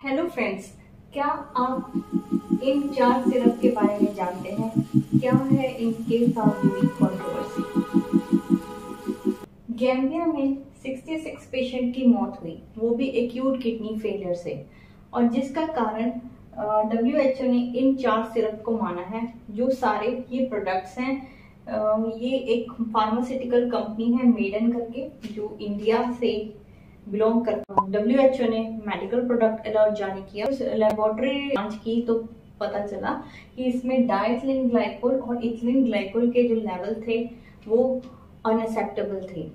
Hello friends, क्या आप इन चार सिरप के बारे में जानते हैं? क्या है इनके साथ जुड़ी कंट्रोवर्सी? गैम्बिया में 66 पेशेंट की मौत हुई, वो भी एक्यूट किडनी फेलियर से, और जिसका कारण WHO ने इन चार सिरप को माना है। जो सारे ये प्रोडक्ट्स हैं, ये एक फार्मास्यूटिकल कंपनी है मेडन करके, जो इंडिया से बिलोंग करता है। WHO ने मेडिकल प्रोडक्ट अलॉट जारी किया। उस लेबोरेटरी जांच की तो पता चला कि इसमें डाइथिलीन ग्लाइकोल और इथिलीन ग्लाइकोल के जो लेवल थे वो अनएक्सेप्टेबल थे।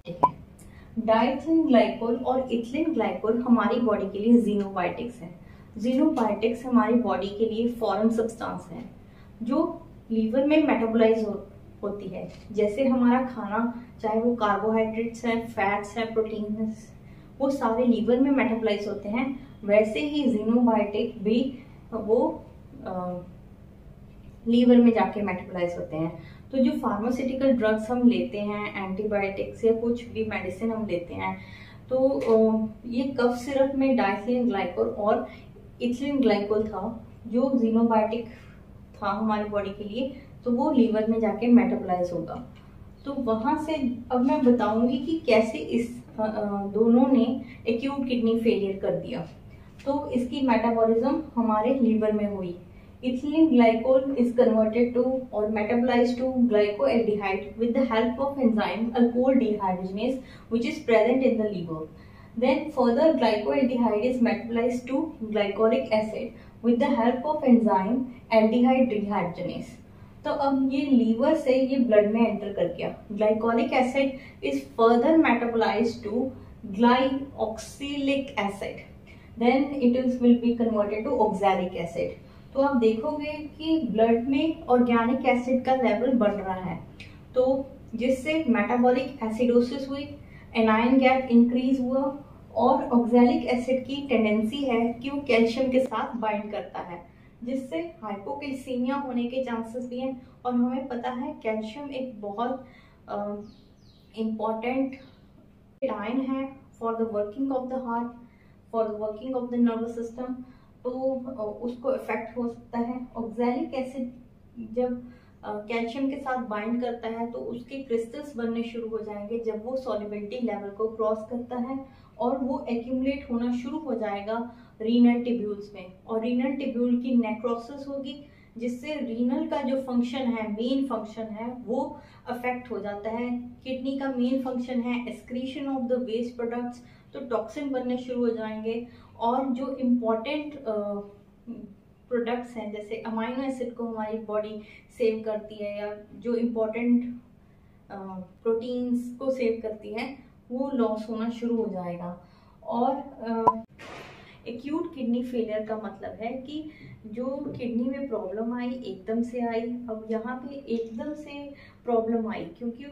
ठीक है, डाइथिलीन ग्लाइकोल और इथिलीन ग्लाइकोल हमारी बॉडी के लिए जीनोबायोटिक्स हैं। जीनोबायोटिक्स हमारी बॉडी के लिए फॉरेन सब्सटेंस है जो लीवर में मेटाबोलाइज होती है। जैसे हमारा खाना, चाहे वो कार्बोहाइड्रेट्स है, फैट्स है, प्रोटीन, वो सारे लीवर में मेटाबोलाइज होते हैं। वैसे ही जीनोबायोटिक भी वो लीवर में जाके मेटाबोलाइज होते हैं। तो जो फार्मास्यूटिकल ड्रग्स हम लेते हैं, एंटीबायोटिक्स या कुछ भी मेडिसिन हम लेते हैं, तो ये कफ सिरप में डाइथिलीन ग्लाइकोल और इथिलीन ग्लाइकोल था जो जीनोबायोटिक था हमारी बॉडी के लिए, तो वो लीवर में जाके मेटाबोलाइज होगा। तो वहां से अब मैं बताऊंगी कि कैसे इस दोनों ने एक्यूट किडनी फेलियर कर दिया। तो इसकी मेटाबॉलिज्म हमारे लीवर में हुई। Ethylene glycol is converted to or metabolized to glycoaldehyde with the help of enzyme alcohol dehydrogenase, which is present in the liver. Then further glycoaldehyde is metabolized to glycolic acid with the help of enzyme aldehyde dehydrogenase. तो अब ये liver से ये blood में enter कर गया। Glycolic acid is further metabolised to glyoxylic acid, then it is will be converted to oxalic acid. तो आप देखोगे कि ब्लड में ऑर्गेनिक एसिड का लेवल बढ़ रहा है, तो जिससे मेटाबॉलिक एसिडोसिस हुई, एनायन गैप इंक्रीज हुआ, और ऑक्सैलिक एसिड की टेंडेंसी है कि वो कैल्शियम के साथ बाइंड करता है, जिससे हाइपोकैल्सीमिया होने के चांसेस भी हैं। और हमें पता है कैल्शियम एक बहुत इम्पॉर्टेंट आयन है for the working of the heart, for the working of the nervous system, तो उसको इफेक्ट हो सकता है। ऑक्सैलिक एसिड जब कैल्शियम के साथ बाइंड करता है तो उसके क्रिस्टल्स बनने शुरू हो जाएंगे जब वो सॉल्युबिलिटी लेवल को क्रॉस करता है, और वो एक्यूमुलेट होना शुरू हो जाएगा रीनल टिब्यूल्स में, और रीनल टिब्यूल की नेक्रोसिस होगी, जिससे रीनल का जो फंक्शन है, मेन फंक्शन है, वो अफेक्ट हो जाता है। किडनी का मेन फंक्शन है excretion of the waste products, तो टॉक्सिन बनने शुरू हो जाएंगे। और जो इम्पोर्टेंट प्रोडक्ट्स हैं, जैसे अमाइनो एसिड को हमारी बॉडी सेव करती है, या जो इम्पोर्टेंट प्रोटीन्स को सेव करती है, वो लॉस होना शुरू हो जाएगा। और एक्यूट किडनी फेलियर का मतलब है कि जो किडनी में प्रॉब्लम आई एकदम से आई। अब यहाँ पे एकदम से प्रॉब्लम आई क्योंकि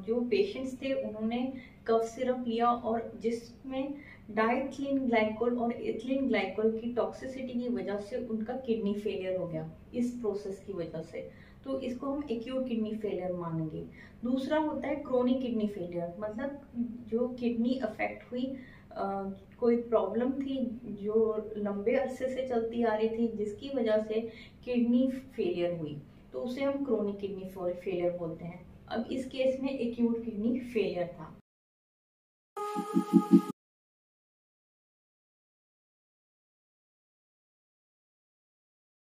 जो पेशेंट्स थे उन्होंने कफ सिरप लिया, और जिसमें डाइथिलीन ग्लाइकोल और इथिलीन ग्लाइकोल की टॉक्सिसिटी की वजह से उनका किडनी फेलियर हो गया इस प्रोसेस की वजह से। तो इसको हम एक्यूट किडनी फेलियर मानेंगे। दूसरा होता है क्रोनिक किडनी फेलियर, मतलब जो किडनी अफेक्ट हुई, कोई प्रॉब्लम थी जो लंबे अरसे से चलती आ रही थी, जिसकी वजह से किडनी फेलियर हुई, तो उसे हम क्रोनिक किडनी फेलियर बोलते हैं। अब इस केस में एक्यूट किडनी फेलियर था।